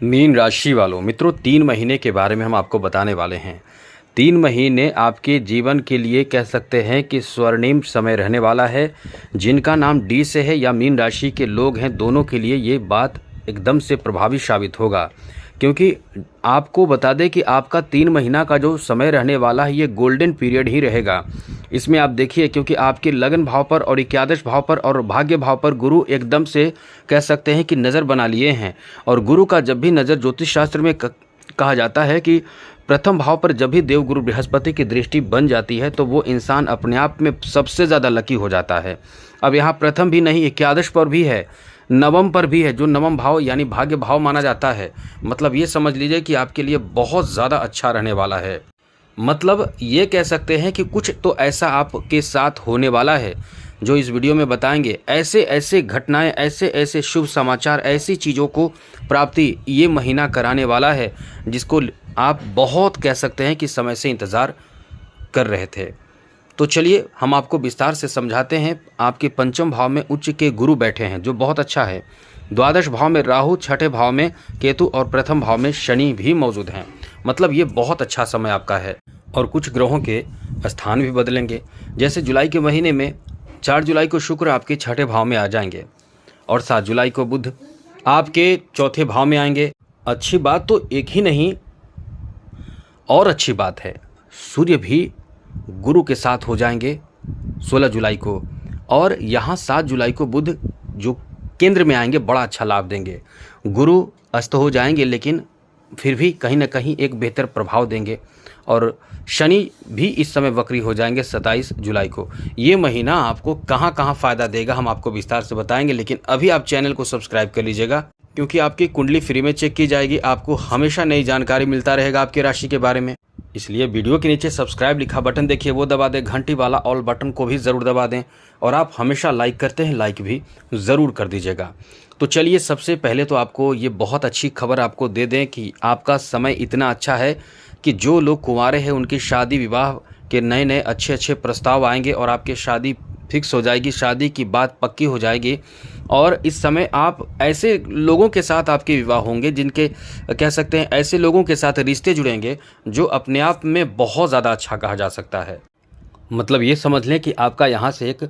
Mean राशि वालों मित्रों 3 महीने के बारे में हम आपको बताने वाले हैं। 3 महीने आपके जीवन के लिए कह सकते हैं कि स्वर्णिम समय रहने वाला है। जिनका नाम डी से है या मीन राशि के लोग हैं, दोनों के लिए ये बात एकदम से प्रभावी साबित होगा। क्योंकि आपको बता दें कि आपका 3 महीना का जो समय रहने वाला है ये गोल्डन पीरियड ही रहेगा। इसमें आप देखिए, क्योंकि आपके लगन भाव पर और एकादश भाव पर और भाग्य भाव पर गुरु एकदम से कह सकते हैं कि नज़र बना लिए हैं। और गुरु का जब भी नज़र ज्योतिष शास्त्र में कहा जाता है कि प्रथम भाव पर जब भी देवगुरु बृहस्पति की दृष्टि बन जाती है तो वो इंसान अपने आप में सबसे ज़्यादा लकी हो जाता है। अब यहाँ प्रथम भी नहीं, एकादश पर भी है, नवम पर भी है, जो नवम भाव यानी भाग्य भाव माना जाता है। मतलब ये समझ लीजिए कि आपके लिए बहुत ज़्यादा अच्छा रहने वाला है। मतलब ये कह सकते हैं कि कुछ तो ऐसा आपके साथ होने वाला है जो इस वीडियो में बताएंगे। ऐसे ऐसे घटनाएं, ऐसे ऐसे शुभ समाचार, ऐसी चीज़ों को प्राप्ति ये महीना कराने वाला है जिसको आप बहुत कह सकते हैं कि समय से इंतज़ार कर रहे थे। तो चलिए हम आपको विस्तार से समझाते हैं। आपके पंचम भाव में उच्च के गुरु बैठे हैं जो बहुत अच्छा है। द्वादश भाव में राहु, छठे भाव में केतु और प्रथम भाव में शनि भी मौजूद हैं। मतलब ये बहुत अच्छा समय आपका है। और कुछ ग्रहों के स्थान भी बदलेंगे। जैसे जुलाई के महीने में 4 जुलाई को शुक्र आपके छठे भाव में आ जाएंगे और 7 जुलाई को बुध आपके चौथे भाव में आएंगे। अच्छी बात तो एक ही नहीं और अच्छी बात है, सूर्य भी गुरु के साथ हो जाएंगे 16 जुलाई को। और यहाँ 7 जुलाई को बुध जो केंद्र में आएंगे बड़ा अच्छा लाभ देंगे। गुरु अस्त हो जाएंगे लेकिन फिर भी कहीं ना कहीं एक बेहतर प्रभाव देंगे। और शनि भी इस समय वक्री हो जाएंगे 27 जुलाई को। ये महीना आपको कहाँ कहाँ फ़ायदा देगा हम आपको विस्तार से बताएंगे। लेकिन अभी आप चैनल को सब्सक्राइब कर लीजिएगा, क्योंकि आपकी कुंडली फ्री में चेक की जाएगी। आपको हमेशा नई जानकारी मिलता रहेगा आपकी राशि के बारे में। इसलिए वीडियो के नीचे सब्सक्राइब लिखा बटन देखिए, वो दबा दें। घंटी वाला ऑल बटन को भी ज़रूर दबा दें। और आप हमेशा लाइक करते हैं, लाइक भी ज़रूर कर दीजिएगा। तो चलिए सबसे पहले तो आपको ये बहुत अच्छी खबर आपको दे दें कि आपका समय इतना अच्छा है कि जो लोग कुंवारे हैं उनकी शादी विवाह के नए नए अच्छे अच्छे प्रस्ताव आएंगे और आपकी शादी फिक्स हो जाएगी, शादी की बात पक्की हो जाएगी। और इस समय आप ऐसे लोगों के साथ आपके विवाह होंगे जिनके कह सकते हैं ऐसे लोगों के साथ रिश्ते जुड़ेंगे जो अपने आप में बहुत ज़्यादा अच्छा कहा जा सकता है। मतलब ये समझ लें कि आपका यहाँ से एक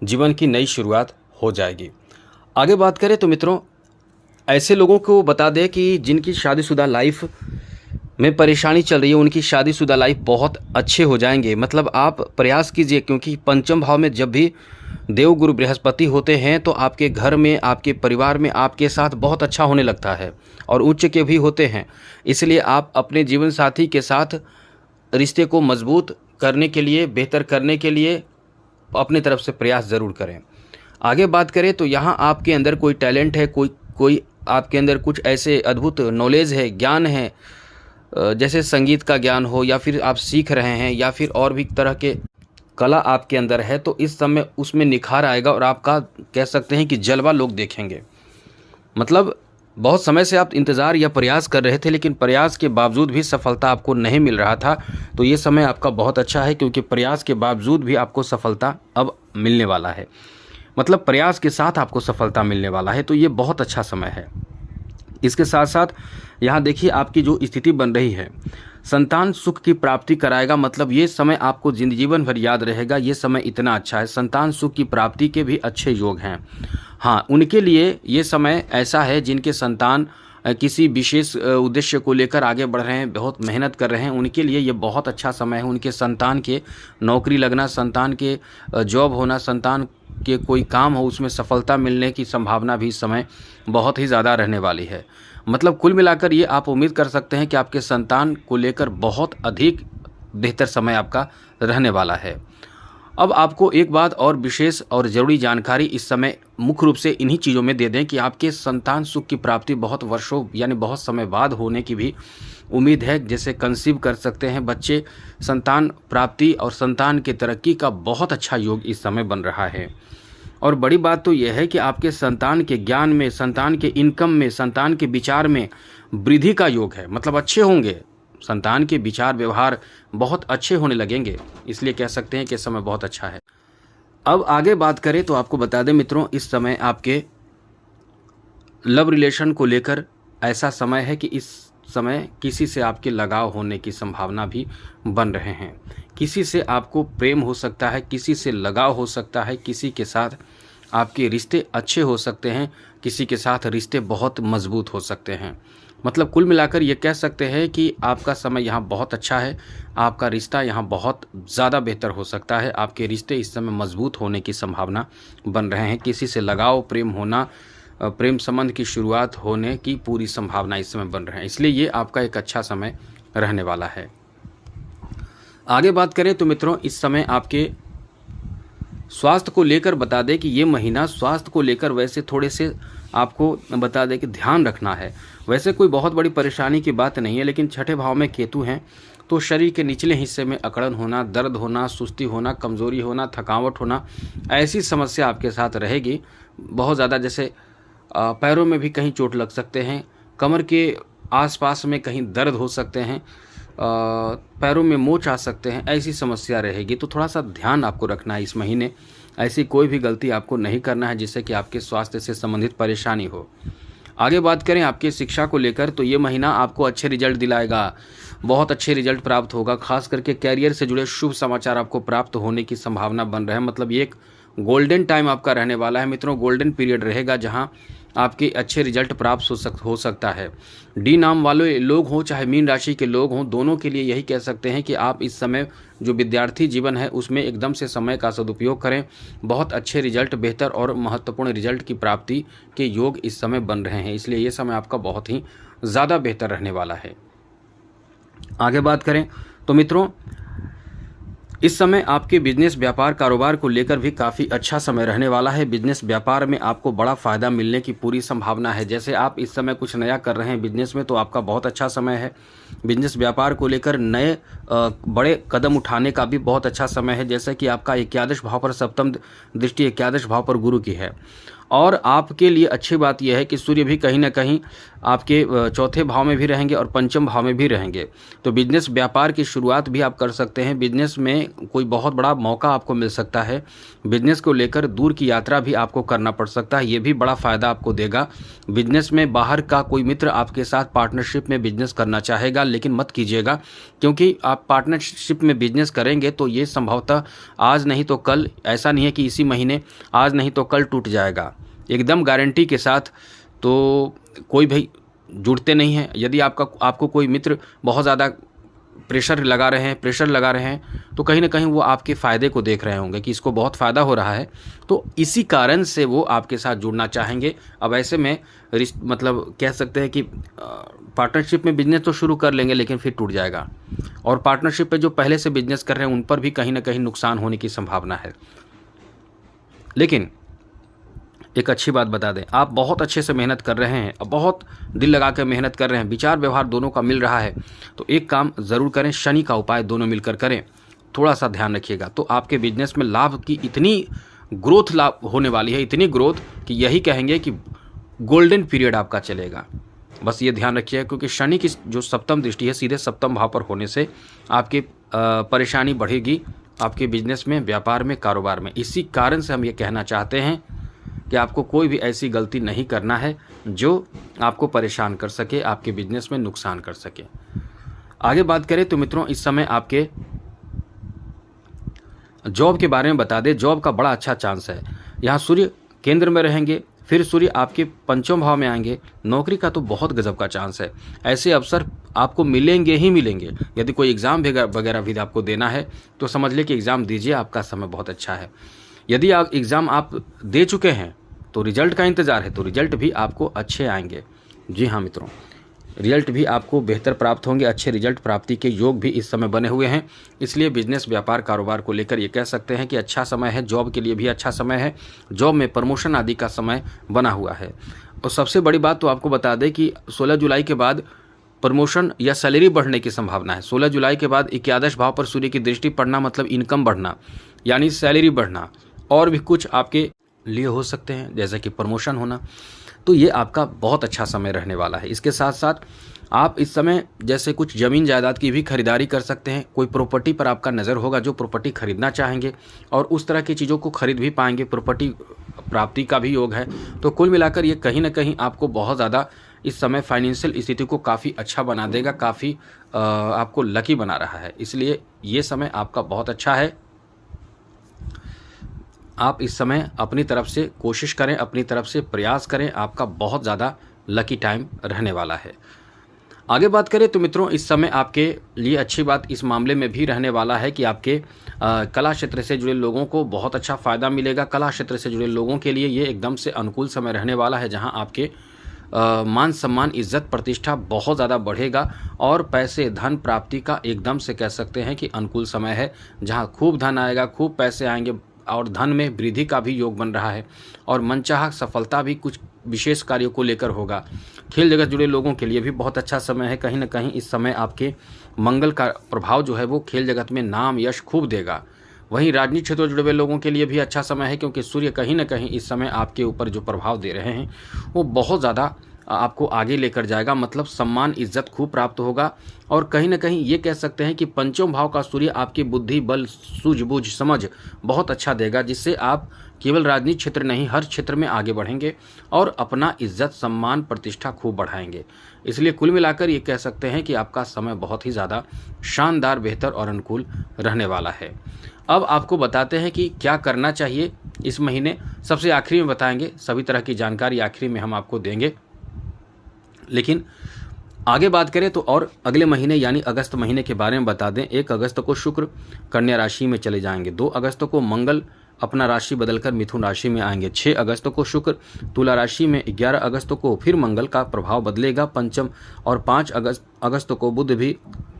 जीवन की नई शुरुआत हो जाएगी। आगे बात करें तो मित्रों, ऐसे लोगों को बता दें कि जिनकी शादीशुदा लाइफ में परेशानी चल रही है, उनकी शादीशुदा लाइफ बहुत अच्छे हो जाएंगे। मतलब आप प्रयास कीजिए, क्योंकि पंचम भाव में जब भी देवगुरु बृहस्पति होते हैं तो आपके घर में, आपके परिवार में आपके साथ बहुत अच्छा होने लगता है। और उच्च के भी होते हैं। इसलिए आप अपने जीवन साथी के साथ रिश्ते को मजबूत करने के लिए, बेहतर करने के लिए अपनी तरफ से प्रयास ज़रूर करें। आगे बात करें तो यहाँ आपके अंदर कोई टैलेंट है, कोई आपके अंदर कुछ ऐसे अद्भुत नॉलेज है, ज्ञान है, जैसे संगीत का ज्ञान हो या फिर आप सीख रहे हैं या फिर और भी तरह के कला आपके अंदर है, तो इस समय उसमें निखार आएगा और आपका कह सकते हैं कि जलवा लोग देखेंगे। मतलब बहुत समय से आप इंतज़ार या प्रयास कर रहे थे लेकिन प्रयास के बावजूद भी सफलता आपको नहीं मिल रहा था, तो ये समय आपका बहुत अच्छा है, क्योंकि प्रयास के बावजूद भी आपको सफलता अब मिलने वाला है। मतलब प्रयास के साथ आपको सफलता मिलने वाला है, तो ये बहुत अच्छा समय है। इसके साथ साथ यहाँ देखिए आपकी जो स्थिति बन रही है, संतान सुख की प्राप्ति कराएगा। मतलब ये समय आपको जीवन भर याद रहेगा। ये समय इतना अच्छा है, संतान सुख की प्राप्ति के भी अच्छे योग हैं। हाँ, उनके लिए ये समय ऐसा है जिनके संतान किसी विशेष उद्देश्य को लेकर आगे बढ़ रहे हैं, बहुत मेहनत कर रहे हैं, उनके लिए ये बहुत अच्छा समय है। उनके संतान के नौकरी लगना, संतान के जॉब होना, संतान के कोई काम हो उसमें सफलता मिलने की संभावना भी इस समय बहुत ही ज़्यादा रहने वाली है। मतलब कुल मिलाकर ये आप उम्मीद कर सकते हैं कि आपके संतान को लेकर बहुत अधिक बेहतर समय आपका रहने वाला है। अब आपको एक बात और विशेष और ज़रूरी जानकारी इस समय मुख्य रूप से इन्हीं चीज़ों में दे दें कि आपके संतान सुख की प्राप्ति बहुत वर्षों यानी बहुत समय बाद होने की भी उम्मीद है। जैसे कंसीव कर सकते हैं बच्चे, संतान प्राप्ति और संतान की तरक्की का बहुत अच्छा योग इस समय बन रहा है। और बड़ी बात तो यह है कि आपके संतान के ज्ञान में, संतान के इनकम में, संतान के विचार में वृद्धि का योग है। मतलब अच्छे होंगे, संतान के विचार व्यवहार बहुत अच्छे होने लगेंगे। इसलिए कह सकते हैं कि समय बहुत अच्छा है। अब आगे बात करें तो आपको बता दें मित्रों, इस समय आपके लव रिलेशन को लेकर ऐसा समय है कि इस समय किसी से आपके लगाव होने की संभावना भी बन रहे हैं। किसी से आपको प्रेम हो सकता है, किसी से लगाव हो सकता है, किसी के साथ आपके रिश्ते अच्छे हो सकते हैं, किसी के साथ रिश्ते बहुत मजबूत हो सकते हैं। मतलब कुल मिलाकर ये कह सकते हैं कि आपका समय यहाँ बहुत अच्छा है, आपका रिश्ता यहाँ बहुत ज़्यादा बेहतर हो सकता है, आपके रिश्ते इस समय मजबूत होने की संभावना बन रहे हैं। किसी से लगाव, प्रेम होना, प्रेम संबंध की शुरुआत होने की पूरी संभावना इस समय बन रहे हैं, इसलिए ये आपका एक अच्छा समय रहने वाला है। आगे बात करें तो मित्रों, इस समय आपके स्वास्थ्य को लेकर बता दें कि ये महीना स्वास्थ्य को लेकर वैसे थोड़े से आपको बता दें कि ध्यान रखना है। वैसे कोई बहुत बड़ी परेशानी की बात नहीं है, लेकिन छठे भाव में केतु हैं तो शरीर के निचले हिस्से में अकड़न होना, दर्द होना, सुस्ती होना, कमज़ोरी होना, थकावट होना, ऐसी समस्या आपके साथ रहेगी बहुत ज़्यादा। जैसे पैरों में भी कहीं चोट लग सकते हैं, कमर के आसपास में कहीं दर्द हो सकते हैं, पैरों में मोच आ सकते हैं, ऐसी समस्या रहेगी। तो थोड़ा सा ध्यान आपको रखना है इस महीने। ऐसी कोई भी गलती आपको नहीं करना है जिससे कि आपके स्वास्थ्य से संबंधित परेशानी हो। आगे बात करें आपकी शिक्षा को लेकर तो ये महीना आपको अच्छे रिजल्ट दिलाएगा, बहुत अच्छे रिजल्ट प्राप्त होगा। खास करके कैरियर से जुड़े शुभ समाचार आपको प्राप्त होने की संभावना बन रहा है। मतलब ये एक गोल्डन टाइम आपका रहने वाला है मित्रों, गोल्डन पीरियड रहेगा जहाँ आपके अच्छे रिजल्ट प्राप्त हो सकता है। डी नाम वाले लोग हों चाहे मीन राशि के लोग हों, दोनों के लिए यही कह सकते हैं कि आप इस समय जो विद्यार्थी जीवन है उसमें एकदम से समय का सदुपयोग करें। बहुत अच्छे रिजल्ट, बेहतर और महत्वपूर्ण रिजल्ट की प्राप्ति के योग इस समय बन रहे हैं, इसलिए ये समय आपका बहुत ही ज़्यादा बेहतर रहने वाला है। आगे बात करें तो मित्रों, इस समय आपके बिजनेस, व्यापार, कारोबार को लेकर भी काफ़ी अच्छा समय रहने वाला है। बिजनेस, व्यापार में आपको बड़ा फ़ायदा मिलने की पूरी संभावना है। जैसे आप इस समय कुछ नया कर रहे हैं बिजनेस में तो आपका बहुत अच्छा समय है। बिजनेस, व्यापार को लेकर नए बड़े कदम उठाने का भी बहुत अच्छा समय है। जैसे कि आपका एकादश भाव पर सप्तम दृष्टि एकादश भाव पर गुरु की है, और आपके लिए अच्छी बात यह है कि सूर्य भी कहीं ना कहीं आपके चौथे भाव में भी रहेंगे और पंचम भाव में भी रहेंगे। तो बिजनेस, व्यापार की शुरुआत भी आप कर सकते हैं। बिजनेस में कोई बहुत बड़ा मौका आपको मिल सकता है। बिजनेस को लेकर दूर की यात्रा भी आपको करना पड़ सकता है, ये भी बड़ा फ़ायदा आपको देगा। बिजनेस में बाहर का कोई मित्र आपके साथ पार्टनरशिप में बिजनेस करना चाहेगा, लेकिन मत कीजिएगा, क्योंकि आप पार्टनरशिप में बिजनेस करेंगे तो ये संभवतः आज नहीं तो कल, ऐसा नहीं है कि इसी महीने, आज नहीं तो कल टूट जाएगा एकदम गारंटी के साथ। तो कोई भी जुड़ते नहीं हैं। यदि आपको कोई मित्र बहुत ज़्यादा प्रेशर लगा रहे हैं तो कहीं ना कहीं वो आपके फ़ायदे को देख रहे होंगे कि इसको बहुत फ़ायदा हो रहा है, तो इसी कारण से वो आपके साथ जुड़ना चाहेंगे। अब ऐसे में मतलब कह सकते हैं कि पार्टनरशिप में बिजनेस तो शुरू कर लेंगे लेकिन फिर टूट जाएगा, और पार्टनरशिप पे जो पहले से बिजनेस कर रहे हैं उन पर भी कहीं ना कहीं नुकसान होने की संभावना है। लेकिन एक अच्छी बात बता दें, आप बहुत अच्छे से मेहनत कर रहे हैं, बहुत दिल लगा कर मेहनत कर रहे हैं, विचार व्यवहार दोनों का मिल रहा है, तो एक काम ज़रूर करें, शनि का उपाय दोनों मिलकर करें। थोड़ा सा ध्यान रखिएगा तो आपके बिजनेस में लाभ की इतनी ग्रोथ लाभ होने वाली है, इतनी ग्रोथ कि यही कहेंगे कि गोल्डन पीरियड आपका चलेगा। बस ये ध्यान रखिएगा, क्योंकि शनि की जो सप्तम दृष्टि है सीधे सप्तम भाव पर होने से आपकी परेशानी बढ़ेगी आपके बिजनेस में, व्यापार में, कारोबार में। इसी कारण से हम ये कहना चाहते हैं कि आपको कोई भी ऐसी गलती नहीं करना है जो आपको परेशान कर सके, आपके बिजनेस में नुकसान कर सके। आगे बात करें तो मित्रों, इस समय आपके जॉब के बारे में बता दें। जॉब का बड़ा अच्छा चांस है। यहाँ सूर्य केंद्र में रहेंगे, फिर सूर्य आपके पंचम भाव में आएंगे। नौकरी का तो बहुत गजब का चांस है। ऐसे अवसर आपको मिलेंगे ही मिलेंगे। यदि कोई एग्ज़ाम वगैरह भी आपको देना है तो समझ ले कि एग्ज़ाम दीजिए, आपका समय बहुत अच्छा है। यदि आप एग्ज़ाम आप दे चुके हैं तो रिजल्ट का इंतज़ार है, तो रिजल्ट भी आपको अच्छे आएंगे। जी हाँ मित्रों, रिजल्ट भी आपको बेहतर प्राप्त होंगे। अच्छे रिजल्ट प्राप्ति के योग भी इस समय बने हुए हैं। इसलिए बिजनेस, व्यापार, कारोबार को लेकर ये कह सकते हैं कि अच्छा समय है। जॉब के लिए भी अच्छा समय है। जॉब में प्रमोशन आदि का समय बना हुआ है। और सबसे बड़ी बात तो आपको बता दें कि 16 जुलाई के बाद प्रमोशन या सैलरी बढ़ने की संभावना है। 16 जुलाई के बाद एकादश भाव पर सूर्य की दृष्टि पड़ना मतलब इनकम बढ़ना, यानी सैलरी बढ़ना, और भी कुछ आपके लिए हो सकते हैं जैसे कि प्रमोशन होना। तो ये आपका बहुत अच्छा समय रहने वाला है। इसके साथ साथ आप इस समय जैसे कुछ ज़मीन जायदाद की भी खरीदारी कर सकते हैं। कोई प्रॉपर्टी पर आपका नज़र होगा जो प्रॉपर्टी खरीदना चाहेंगे, और उस तरह की चीज़ों को खरीद भी पाएंगे। प्रॉपर्टी प्राप्ति का भी योग है। तो कुल मिलाकर ये कहीं ना कहीं आपको बहुत ज़्यादा इस समय फाइनेंशियल स्थिति को काफ़ी अच्छा बना देगा, काफ़ी आपको लकी बना रहा है। इसलिए ये समय आपका बहुत अच्छा है। आप इस समय अपनी तरफ से कोशिश करें, अपनी तरफ से प्रयास करें, आपका बहुत ज़्यादा लकी टाइम रहने वाला है। आगे बात करें तो मित्रों, इस समय आपके लिए अच्छी बात इस मामले में भी रहने वाला है कि आपके कला क्षेत्र से जुड़े लोगों को बहुत अच्छा फ़ायदा मिलेगा। कला क्षेत्र से जुड़े लोगों के लिए ये एकदम से अनुकूल समय रहने वाला है, जहां आपके मान सम्मान, इज्जत, प्रतिष्ठा बहुत ज़्यादा बढ़ेगा और पैसे धन प्राप्ति का एकदम से कह सकते हैं कि अनुकूल समय है, जहां खूब धन आएगा, खूब पैसे आएंगे और धन में वृद्धि का भी योग बन रहा है और मनचाहा सफलता भी कुछ विशेष कार्यों को लेकर होगा। खेल जगत जुड़े लोगों के लिए भी बहुत अच्छा समय है। कहीं ना कहीं इस समय आपके मंगल का प्रभाव जो है वो खेल जगत में नाम यश खूब देगा। वहीं राजनीतिक क्षेत्र से जुड़े हुए लोगों के लिए भी अच्छा समय है, क्योंकि सूर्य कहीं ना कहीं इस समय आपके ऊपर जो प्रभाव दे रहे हैं वो बहुत ज़्यादा आपको आगे लेकर जाएगा। मतलब सम्मान इज्जत खूब प्राप्त होगा और कहीं ना कहीं ये कह सकते हैं कि पंचम भाव का सूर्य आपकी बुद्धि, बल, सूझबूझ, समझ बहुत अच्छा देगा, जिससे आप केवल राजनीतिक क्षेत्र नहीं हर क्षेत्र में आगे बढ़ेंगे और अपना इज्जत, सम्मान, प्रतिष्ठा खूब बढ़ाएंगे। इसलिए कुल मिलाकर ये कह सकते हैं कि आपका समय बहुत ही ज़्यादा शानदार, बेहतर और अनुकूल रहने वाला है। अब आपको बताते हैं कि क्या करना चाहिए इस महीने। सबसे आखिरी में बताएंगे, सभी तरह की जानकारी आखिरी में हम आपको देंगे। लेकिन आगे बात करें तो और अगले महीने यानी अगस्त महीने के बारे में बता दें। 1 अगस्त को शुक्र कन्या राशि में चले जाएंगे। 2 अगस्त को मंगल अपना राशि बदलकर मिथुन राशि में आएंगे। 6 अगस्त को शुक्र तुला राशि में। 11 अगस्त को फिर मंगल का प्रभाव बदलेगा पंचम, और 5 अगस्त को बुध भी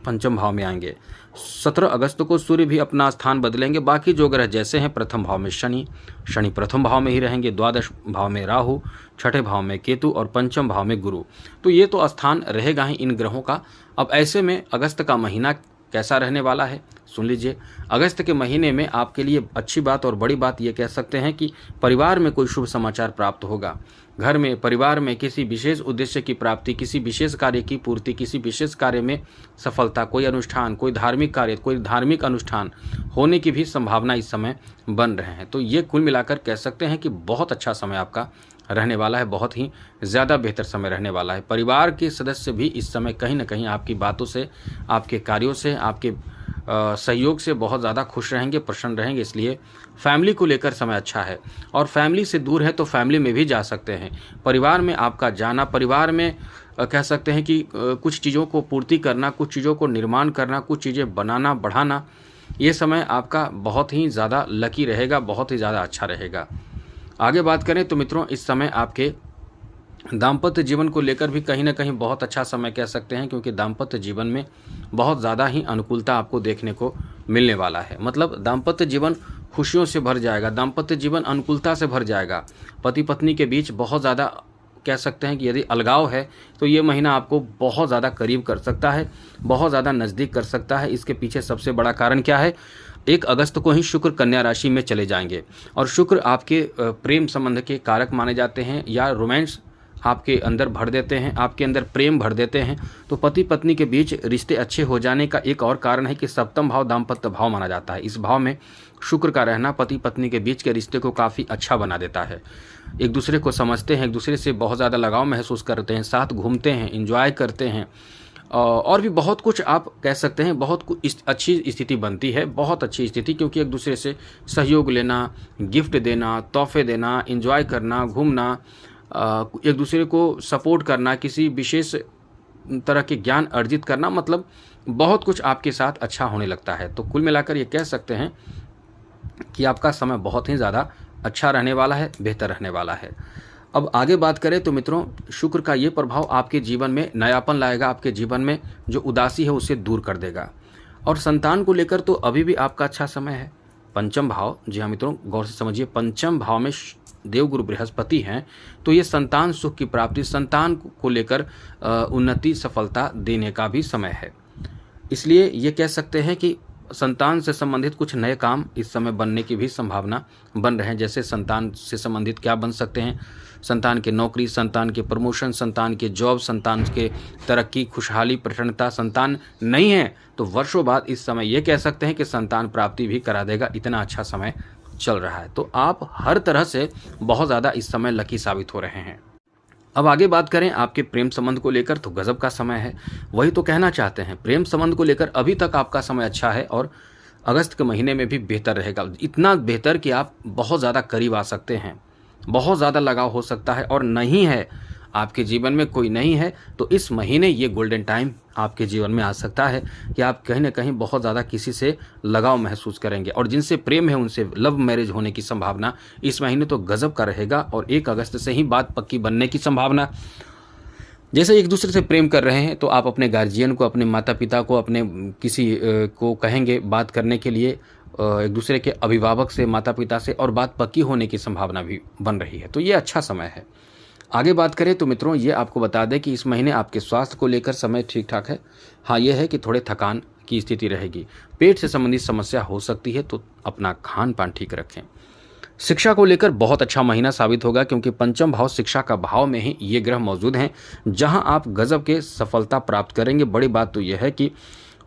पंचम भाव में आएंगे। 17 अगस्त को सूर्य भी अपना स्थान बदलेंगे। बाकी जो ग्रह जैसे हैं, प्रथम भाव में शनि प्रथम भाव में ही रहेंगे, द्वादश भाव में राहु, छठे भाव में केतु और पंचम भाव में गुरु। तो ये तो स्थान रहेगा ही इन ग्रहों का। अब ऐसे में अगस्त का महीना कैसा रहने वाला है सुन लीजिए। अगस्त के महीने में आपके लिए अच्छी बात और बड़ी बात ये कह सकते हैं कि परिवार में कोई शुभ समाचार प्राप्त होगा। घर में, परिवार में किसी विशेष उद्देश्य की प्राप्ति, किसी विशेष कार्य की पूर्ति, किसी विशेष कार्य में सफलता, कोई अनुष्ठान, कोई धार्मिक कार्य, कोई धार्मिक अनुष्ठान होने की भी संभावना इस समय बन रहे हैं। तो ये कुल मिलाकर कह सकते हैं कि बहुत अच्छा समय आपका रहने वाला है, बहुत ही ज़्यादा बेहतर समय रहने वाला है। परिवार के सदस्य भी इस समय कहीं ना कहीं आपकी बातों से, आपके कार्यों से, आपके सहयोग से बहुत ज़्यादा खुश रहेंगे, प्रसन्न रहेंगे। इसलिए फैमिली को लेकर समय अच्छा है। और फैमिली से दूर है तो फैमिली में भी जा सकते हैं। परिवार में आपका जाना, परिवार में कह सकते हैं कि कुछ चीज़ों को पूर्ति करना, कुछ चीज़ों को निर्माण करना, कुछ चीज़ें बनाना, बढ़ाना, ये समय आपका बहुत ही ज़्यादा लकी रहेगा, बहुत ही ज़्यादा अच्छा रहेगा। आगे बात करें तो मित्रों, इस समय आपके दाम्पत्य जीवन को लेकर भी कहीं ना कहीं बहुत अच्छा समय कह सकते हैं, क्योंकि दाम्पत्य जीवन में बहुत ज़्यादा ही अनुकूलता आपको देखने को मिलने वाला है। मतलब दाम्पत्य जीवन खुशियों से भर जाएगा, दाम्पत्य जीवन अनुकूलता से भर जाएगा। पति पत्नी के बीच बहुत ज़्यादा कह सकते हैं कि यदि अलगाव है तो ये महीना आपको बहुत ज़्यादा करीब कर सकता है, बहुत ज़्यादा नज़दीक कर सकता है। इसके पीछे सबसे बड़ा कारण क्या है? 1 अगस्त को ही शुक्र कन्या राशि में चले जाएंगे और शुक्र आपके प्रेम संबंध के कारक माने जाते हैं, या रोमांस आपके अंदर भर देते हैं, आपके अंदर प्रेम भर देते हैं। तो पति पत्नी के बीच रिश्ते अच्छे हो जाने का एक और कारण है कि सप्तम भाव दाम्पत्य भाव माना जाता है। इस भाव में शुक्र का रहना पति पत्नी के बीच के रिश्ते को काफ़ी अच्छा बना देता है। एक दूसरे को समझते हैं, एक दूसरे से बहुत ज़्यादा लगाव महसूस करते हैं, साथ घूमते हैं, इंजॉय करते हैं और भी बहुत कुछ आप कह सकते हैं। बहुत कुछ अच्छी स्थिति बनती है, बहुत अच्छी स्थिति, क्योंकि एक दूसरे से सहयोग लेना, गिफ्ट देना, तोहफे देना, इंजॉय करना, घूमना, एक दूसरे को सपोर्ट करना, किसी विशेष तरह के ज्ञान अर्जित करना, मतलब बहुत कुछ आपके साथ अच्छा होने लगता है। तो कुल मिलाकर ये कह सकते हैं कि आपका समय बहुत ही ज़्यादा अच्छा रहने वाला है, बेहतर रहने वाला है। अब आगे बात करें तो मित्रों, शुक्र का ये प्रभाव आपके जीवन में नयापन लाएगा, आपके जीवन में जो उदासी है उसे दूर कर देगा। और संतान को लेकर तो अभी भी आपका अच्छा समय है। पंचम भाव, जी हाँ मित्रों गौर से समझिए, पंचम भाव में देवगुरु बृहस्पति हैं, तो ये संतान सुख की प्राप्ति, संतान को लेकर उन्नति, सफलता देने का भी समय है। इसलिए ये कह सकते हैं कि संतान से संबंधित कुछ नए काम इस समय बनने की भी संभावना बन रहे हैं। जैसे संतान से संबंधित क्या बन सकते हैं? संतान की नौकरी, संतान के प्रमोशन, संतान के जॉब, संतान के तरक्की, खुशहाली, प्रसन्नता। संतान नहीं है तो वर्षों बाद इस समय ये कह सकते हैं कि संतान प्राप्ति भी करा देगा, इतना अच्छा समय चल रहा है। तो आप हर तरह से बहुत ज़्यादा इस समय लकी साबित हो रहे हैं। अब आगे बात करें आपके प्रेम संबंध को लेकर, तो गजब का समय है। वही तो कहना चाहते हैं, प्रेम संबंध को लेकर अभी तक आपका समय अच्छा है और अगस्त के महीने में भी बेहतर रहेगा। इतना बेहतर कि आप बहुत ज़्यादा करीब आ सकते हैं, बहुत ज़्यादा लगाव हो सकता है। और नहीं है आपके जीवन में कोई नहीं है, तो इस महीने ये गोल्डन टाइम आपके जीवन में आ सकता है कि आप कहीं ना कहीं बहुत ज़्यादा किसी से लगाव महसूस करेंगे, और जिनसे प्रेम है उनसे लव मैरिज होने की संभावना इस महीने तो गजब का रहेगा। और 1 अगस्त से ही बात पक्की बनने की संभावना। जैसे एक दूसरे से प्रेम कर रहे हैं तो आप अपने गार्जियन को, अपने माता पिता को, अपने किसी को कहेंगे बात करने के लिए, एक दूसरे के अभिभावक से, माता पिता से, और बात पक्की होने की संभावना भी बन रही है। तो ये अच्छा समय है। आगे बात करें तो मित्रों, ये आपको बता दें कि इस महीने आपके स्वास्थ्य को लेकर समय ठीक ठाक है। हाँ, ये है कि थोड़े थकान की स्थिति रहेगी, पेट से संबंधित समस्या हो सकती है, तो अपना खान पान ठीक रखें। शिक्षा को लेकर बहुत अच्छा महीना साबित होगा, क्योंकि पंचम भाव शिक्षा का भाव में ही ये ग्रह मौजूद हैं, जहां आप गजब के सफलता प्राप्त करेंगे। बड़ी बात तो यह है कि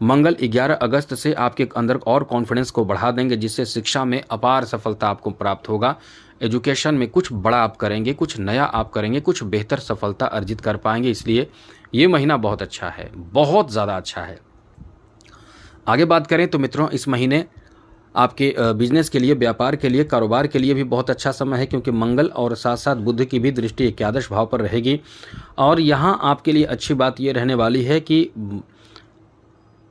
मंगल 11 अगस्त से आपके अंदर और कॉन्फिडेंस को बढ़ा देंगे, जिससे शिक्षा में अपार सफलता आपको प्राप्त होगा। एजुकेशन में कुछ बड़ा आप करेंगे, कुछ नया आप करेंगे, कुछ बेहतर सफलता अर्जित कर पाएंगे। इसलिए ये महीना बहुत अच्छा है, बहुत ज़्यादा अच्छा है। आगे बात करें तो मित्रों, इस महीने आपके बिजनेस के लिए, व्यापार के लिए, कारोबार के लिए भी बहुत अच्छा समय है, क्योंकि मंगल और साथ साथ बुध की भी दृष्टि एकादश भाव पर रहेगी। और यहाँ आपके लिए अच्छी बात ये रहने वाली है कि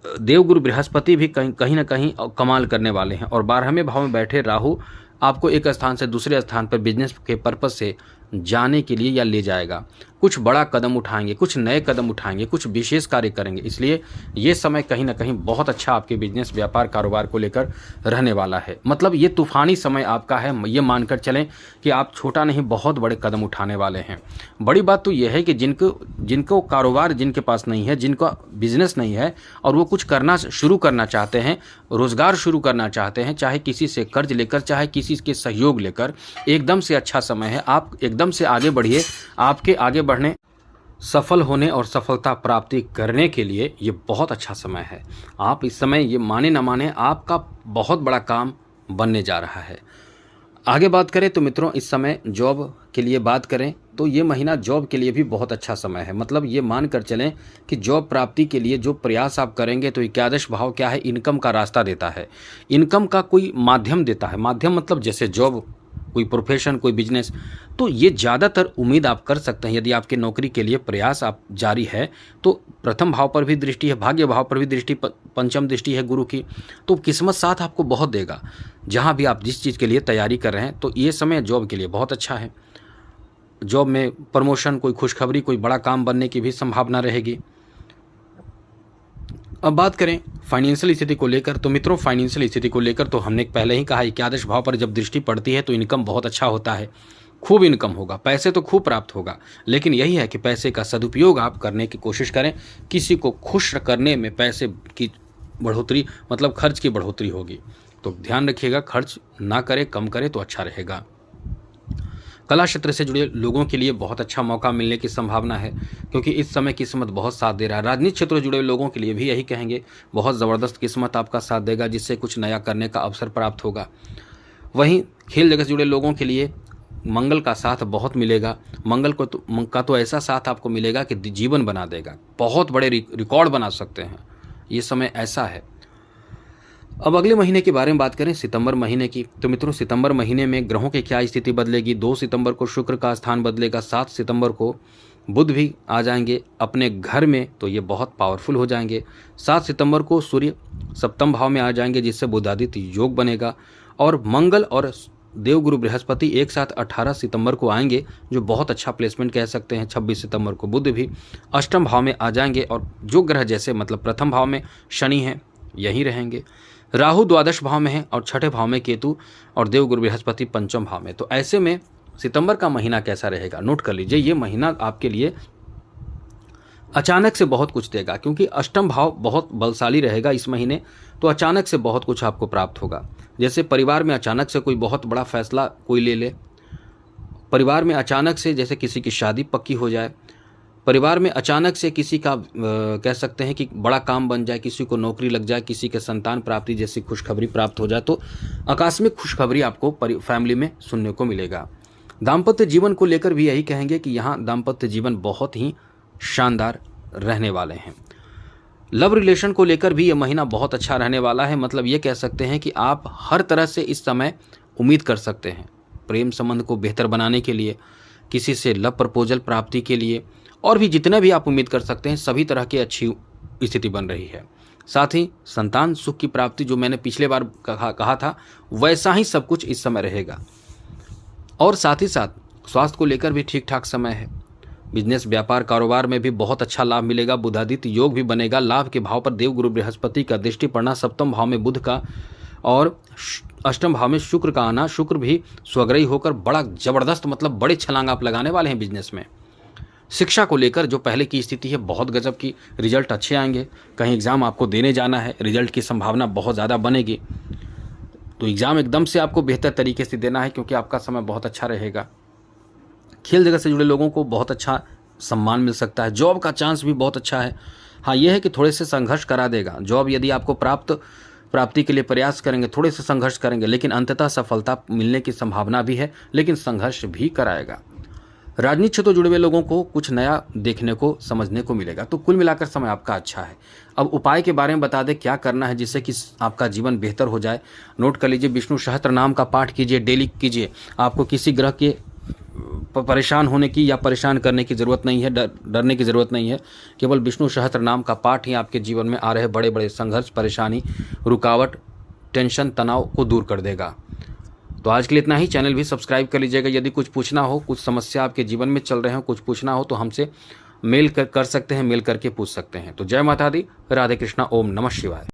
देवगुरु बृहस्पति भी कहीं ना कहीं कमाल करने वाले हैं, और 12वें भाव में बैठे राहु आपको एक स्थान से दूसरे स्थान पर बिजनेस के पर्पज से जाने के लिए या ले जाएगा। कुछ बड़ा कदम उठाएंगे, कुछ नए कदम उठाएंगे, कुछ विशेष कार्य करेंगे। इसलिए ये समय कहीं ना कहीं बहुत अच्छा आपके बिजनेस, व्यापार, कारोबार को लेकर रहने वाला है। मतलब ये तूफानी समय आपका है। ये मानकर चलें कि आप छोटा नहीं, बहुत बड़े कदम उठाने वाले हैं। बड़ी बात तो यह है कि जिनको कारोबार, जिनके पास नहीं है, जिनका बिजनेस नहीं है और वो कुछ शुरू करना चाहते हैं, रोजगार शुरू करना चाहते हैं, चाहे किसी से कर्ज लेकर, चाहे किसी के सहयोग लेकर, एकदम से अच्छा समय है। आप एकदम से आगे बढ़िए। आपके आगे बढ़ने, सफल होने और सफलता प्राप्ति करने के लिए ये बहुत अच्छा समय है। आप इस समय, ये माने न माने, आपका बहुत बड़ा काम बनने जा रहा है। आगे बात करें तो मित्रों, इस समय जॉब के लिए बात करें तो ये महीना जॉब के लिए भी बहुत अच्छा समय है। मतलब ये मान कर चलें कि जॉब प्राप्ति के लिए जो प्रयास आप करेंगे, तो एकादश भाव क्या है, इनकम का रास्ता देता है, इनकम का कोई माध्यम देता है। माध्यम मतलब जैसे जॉब, कोई प्रोफेशन, कोई बिजनेस, तो ये ज़्यादातर उम्मीद आप कर सकते हैं। यदि आपके नौकरी के लिए प्रयास आप जारी है, तो प्रथम भाव पर भी दृष्टि है, भाग्य भाव पर भी दृष्टि, पंचम दृष्टि है गुरु की, तो किस्मत साथ आपको बहुत देगा। जहाँ भी आप जिस चीज़ के लिए तैयारी कर रहे हैं, तो ये समय जॉब के लिए बहुत अच्छा है। जॉब में प्रमोशन, कोई खुशखबरी, कोई बड़ा काम बनने की भी संभावना रहेगी। अब बात करें फाइनेंशियल स्थिति को लेकर, तो मित्रों फाइनेंशियल स्थिति को लेकर तो हमने पहले ही कहा, एकादश भाव पर जब दृष्टि पड़ती है तो इनकम बहुत अच्छा होता है, खूब इनकम होगा, पैसे तो खूब प्राप्त होगा। लेकिन यही है कि पैसे का सदुपयोग आप करने की कोशिश करें। किसी को खुश करने में पैसे की बढ़ोतरी, मतलब खर्च की बढ़ोतरी होगी, तो ध्यान रखिएगा, खर्च ना करें, कम करें तो अच्छा रहेगा। कला क्षेत्र से जुड़े लोगों के लिए बहुत अच्छा मौका मिलने की संभावना है, क्योंकि इस समय किस्मत बहुत साथ दे रहा है। राजनीतिक क्षेत्र से जुड़े लोगों के लिए भी यही कहेंगे, बहुत ज़बरदस्त किस्मत आपका साथ देगा, जिससे कुछ नया करने का अवसर प्राप्त होगा। वहीं खेल जगत से जुड़े लोगों के लिए मंगल का साथ बहुत मिलेगा। मंगल का तो ऐसा साथ आपको मिलेगा कि जीवन बना देगा, बहुत बड़े रिकॉर्ड बना सकते हैं। ये समय ऐसा है। अब अगले महीने के बारे में बात करें, सितंबर महीने की, तो मित्रों सितंबर महीने में ग्रहों की क्या स्थिति बदलेगी। 2 सितंबर को शुक्र का स्थान बदलेगा, 7 सितंबर को बुध भी आ जाएंगे अपने घर में, तो ये बहुत पावरफुल हो जाएंगे। 7 सितंबर को सूर्य सप्तम भाव में आ जाएंगे, जिससे बुधादित्य योग बनेगा। और मंगल और देवगुरु बृहस्पति एक साथ 18 सितंबर को आएंगे, जो बहुत अच्छा प्लेसमेंट कह सकते हैं। 26 सितंबर को बुध भी अष्टम भाव में आ जाएंगे, और जो ग्रह जैसे, मतलब प्रथम भाव में शनि है, यहीं रहेंगे। राहु द्वादश भाव में है, और छठे भाव में केतु, और देवगुरु बृहस्पति पंचम भाव में। तो ऐसे में सितंबर का महीना कैसा रहेगा, नोट कर लीजिए। ये महीना आपके लिए अचानक से बहुत कुछ देगा, क्योंकि अष्टम भाव बहुत बलशाली रहेगा इस महीने, तो अचानक से बहुत कुछ आपको प्राप्त होगा। जैसे परिवार में अचानक से कोई बहुत बड़ा फैसला कोई ले ले, परिवार में अचानक से जैसे किसी की शादी पक्की हो जाए, परिवार में अचानक से किसी का कह सकते हैं कि बड़ा काम बन जाए, किसी को नौकरी लग जाए, किसी के संतान प्राप्ति जैसी खुशखबरी प्राप्त हो जाए, तो आकस्मिक खुशखबरी आपको फैमिली में सुनने को मिलेगा। दाम्पत्य जीवन को लेकर भी यही कहेंगे कि यहाँ दाम्पत्य जीवन बहुत ही शानदार रहने वाले हैं। लव रिलेशन को लेकर भी ये महीना बहुत अच्छा रहने वाला है। मतलब ये कह सकते हैं कि आप हर तरह से इस समय उम्मीद कर सकते हैं प्रेम संबंध को बेहतर बनाने के लिए, किसी से लव प्रपोजल प्राप्ति के लिए, और भी जितने भी आप उम्मीद कर सकते हैं सभी तरह की अच्छी स्थिति बन रही है। साथ ही संतान सुख की प्राप्ति, जो मैंने पिछले बार कहा था, वैसा ही सब कुछ इस समय रहेगा। और साथ ही साथ स्वास्थ्य को लेकर भी ठीक ठाक समय है। बिजनेस, व्यापार, कारोबार में भी बहुत अच्छा लाभ मिलेगा। बुधादित्य योग भी बनेगा। लाभ के भाव पर देवगुरु बृहस्पति का दृष्टि पड़ना, सप्तम भाव में बुध का और अष्टम भाव में शुक्र का आना, शुक्र भी स्वग्रही होकर बड़ा जबरदस्त, मतलब बड़े छलांग आप लगाने वाले हैं बिजनेस में। शिक्षा को लेकर जो पहले की स्थिति है बहुत गजब की, रिजल्ट अच्छे आएंगे। कहीं एग्ज़ाम आपको देने जाना है, रिजल्ट की संभावना बहुत ज़्यादा बनेगी, तो एग्ज़ाम एकदम से आपको बेहतर तरीके से देना है क्योंकि आपका समय बहुत अच्छा रहेगा। खेल जगत से जुड़े लोगों को बहुत अच्छा सम्मान मिल सकता है। जॉब का चांस भी बहुत अच्छा है। हाँ, यह है कि थोड़े से संघर्ष करा देगा। जॉब यदि आपको प्राप्ति के लिए प्रयास करेंगे, थोड़े से संघर्ष करेंगे, लेकिन अंततः सफलता मिलने की संभावना भी है, लेकिन संघर्ष भी कराएगा। राजनीतिक क्षेत्र से जुड़े हुए लोगों को कुछ नया देखने को, समझने को मिलेगा। तो कुल मिलाकर समय आपका अच्छा है। अब उपाय के बारे में बता दें क्या करना है जिससे कि आपका जीवन बेहतर हो जाए। नोट कर लीजिए, विष्णु सहस्त्र नाम का पाठ कीजिए, डेली कीजिए। आपको किसी ग्रह के परेशान होने की या परेशान करने की ज़रूरत नहीं है, डरने की ज़रूरत नहीं है। केवल विष्णु सहस्त्र नाम का पाठ ही आपके जीवन में आ रहे बड़े बड़े संघर्ष, परेशानी, रुकावट, टेंशन, तनाव को दूर कर देगा। तो आज के लिए इतना ही। चैनल भी सब्सक्राइब कर लीजिएगा। यदि कुछ पूछना हो, कुछ समस्या आपके जीवन में चल रहे हो, कुछ पूछना हो तो हमसे मेल कर सकते हैं, मेल करके पूछ सकते हैं। तो जय माता दी, राधे कृष्णा, ओम नमः शिवाय।